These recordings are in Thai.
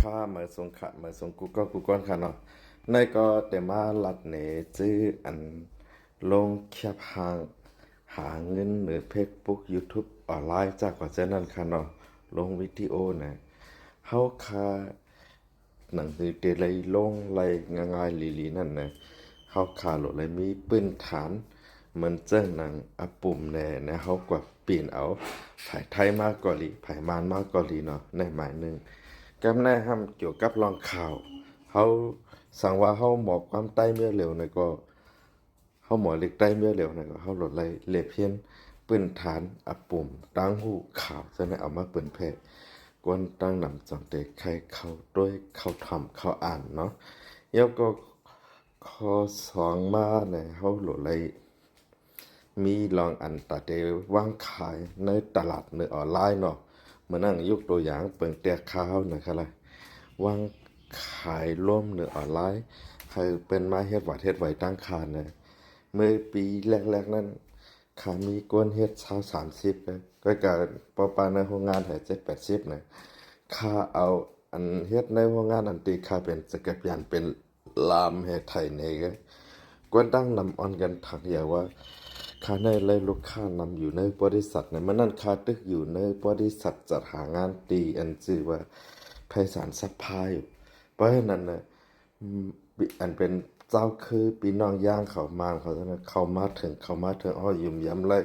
ค่ามาส่งค่ะมาส่งกูก้อนค่ะเนาะในก็แต่มาลัดเนจื้ออันลงแคปหางหาเงินหรือเฟซบุ๊ก YouTube ออนไลน์จากกว่าเจ้านั้นค่ะเนาะลงวิดีโอนะเฮาคาหนังสือเตเลยลงไลง่ายๆลีๆนั่นนะเฮาคาโหลดเลยมีปื้นฐานเหมือนเจ้าหนังอะปุ่มแน่นะเฮากว่าเปลี่ยนเอาไผไทยมากกว่าลีไผมานมากกว่าลีเนาะในหมายหนึ่ง กำแนะนำเกี่ยวกับรองข่าวเขาสั่งว่าเขาหมอบความใต้เมื่อเร็วนะก็เขาหมอเล็กใต้เมื่อเร็วนะก็เขาหลดไล่เล็บเพี้ยนปื้นฐานอับปุ่มตั้งหูข่าวจะได้เอามาเปิดแพร่กวนตั้งนำจังเด็กใครเข้าด้วยเข้าทำเข้าอ่านเนาะแล้วก็ข้อสองมาเนี่ยเขาหลดไล่มีลองอันตัดเดวางขายในตลาดในออนไลน์เนาะมานั่งยกตัวอย่างเปิงเตียข้าวนะครับล่ะวางขายร่วมในออนไลน์ให้เป็นมาเฮ็ดวัดเฮ็ดไว้ตั้งคานนะเมื่อปีแรกๆนั้นขามีก้นเฮ็ด30นะก็การปาในโรงงานให้70-80นะค่าเอาอันเฮ็ดในโรงงานอันตีค่าเป็นสกัดยันเป็นลามเฮ็ดไทยนี่ก็กวนตั้งนำออนกันถักอย่างว่าค่าในเลยลูกค้านำอยู่ในบริษัทเนี่ยมันนั่นค่าตึกอยู่ในบริษัทจัดหางานตีอันชื่อว่าไพศาลซัพพลายอยู่เพราะฉะนั้นนะอันเป็นเจ้าคือพี่น้องย่างเขามาเขาจะเข้ามาถึงอ้อยุ่มย้ำเลย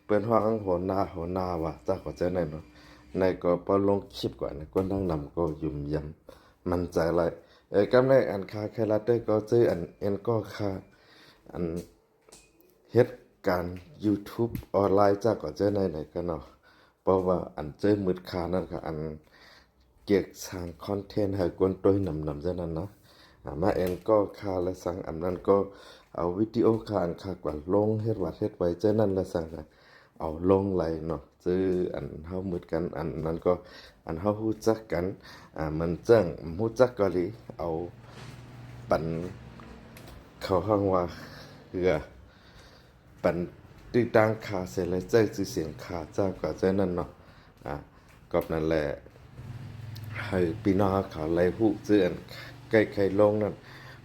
เปิ้นฮ้องหัวหน้าว่าเจ้าก็จะไหนเนาะในก็พอลงคลิปก่อนนะก็นั่งนำก็ยุ่มย้ำมั่นใจเลยกำไรอันค่าแคลาเตอร์ก็ซื้ออันเอ็นก็ค่าอันเฮ็ดการ YouTube ออนไลน์จากก็เจอไหนๆกันเนาะเพราะว่าอันเจอมืดค่านั่นก็อันเกียกสร้างคอนเทนต์ให้กวนต้วยนำๆจังนั้นเนาะมาเอ็นก็ค่าและสั่งอันนั้นก็เอาวิดีโอค่าอันค่ากว่าลงเฮ็ดวัดเฮ็ดไว้เจอนั้นและสั่งเอาลงไหลเนาะซื้ออันเฮามืดกันอันนั้นก็อันเฮาฮู้จักกันมันจังฮู้จักก็เลยเอาปันเขาห้องว่าคือปันตื้อตั้งค่าเสร็จแล้วใจชื่อเสียงค่าเจ้าก็ใจนั้นเนาะก็นั่นแหละให้พี่น้องเขาไล่ฮู้ซื้ออันใกล้ๆลงนั่น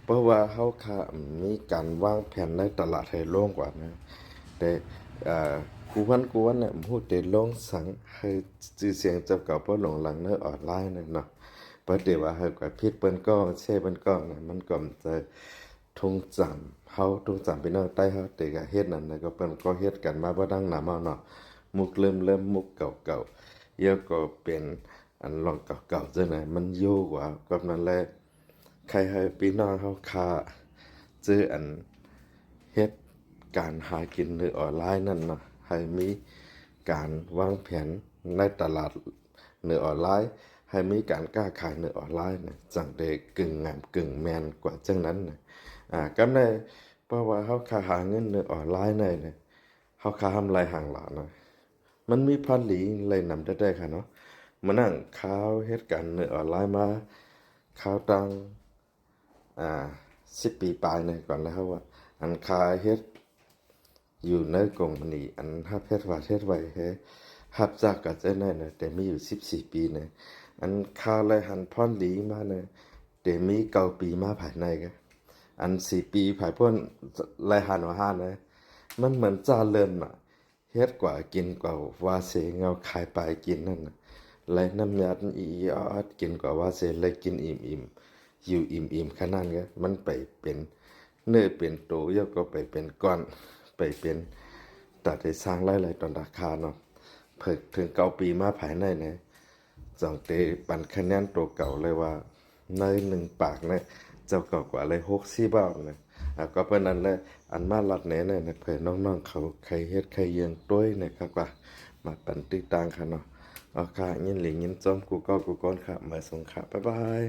เพราะว่าเฮาค่ามีการวางแผนในตลาดให้ลงกว่านะแต่กูวันเนี่ยฮู้แต่ลงสังให้ชื่อเสียงเจ้าเก่าบ่หลงหลังในออนไลน์นั่นเนาะเพราะเดี๋ยวว่าให้กว่าผิดเปิ้นก็แช่เปิ้นก็นะมันก็จะทงจำเฮาทงจำพี่น้องใต้เฮาแต่ก็เฮ็ดนั่นนะก็เปิ้นก็เฮ็ดกันมาบ่ดังหนำเอาเนาะมุกเริ่มมุกเก่าๆเดี๋ยวก็เป็นอันลองเก่าๆจังได๋มันอยู่กว่ากับนั่นแหละใครให้พี่น้องเฮาค่าซื้ออันเฮ็ดการหากินในออนไลน์นั่นเนาะให้มีการวางแผนในตลาดในออนไลน์ให้มีการกล้าขายในออนไลน์นะจังได้กึ่งงามกึ่งแม่นกว่าจังนั้นนะก็ได้เพราะว่าเฮาค่าหาเงินในออนไลน์ได้นะเฮาค่าทำลายห่างหลานะมันมีพันหลีเลยนำได้ค่ะเนาะมานั่งข่าวเหตุการณ์ในออนไลน์มาข่าวตัง10 ปีปลายเนี่ยก่อนแล้วว่าอันคาเฮ็ดอยู่ในกงนี้อันฮับเฮ็ดว่าเฮ็ดไว้เฮฮับจากก็จะแน่นะแต่มีอยู่14 ปีนะอันคาเลยหันพรหลีมานะแต่มี9 ปีมาภายในก็อัน4 ปีภายพ้นลายหันว่าห้านะมันเหมือนจาเริ่มเฮ็ดกว่ากินกว่าว่าเสเงาขายปลายกินนั่นน่ะไหลน้ำยาอีออดกินกว่าว่าเสเลยกินอิ่มๆอยู่อิ่มๆขนาดนั้นก็มันไปเป็นเนื้อเป็นโตแล้วก็ไปเป็นก้อนไปเป็นตัดได้สร้างหลายๆตอนราคาเนาะเพิ่งถึง9 ปีมาภายในนะจังเตปันคะแนนตัวเก่าเลยว่าใน1 ปากนะเจ้าเก่ากว่าเลย60 บาทนะก็เป็นนั้นแหละอันมาลัดแหน่เนี่ยเพื่อน้องๆเขาใครเฮ็ดใครเยียงต้วยนะครับว่ามาปันติดตามค่ะเนาะเอาค่ะยินหลิงยินจอมกูก้อนค่ะมาส่งค่ะบ๊ายบาย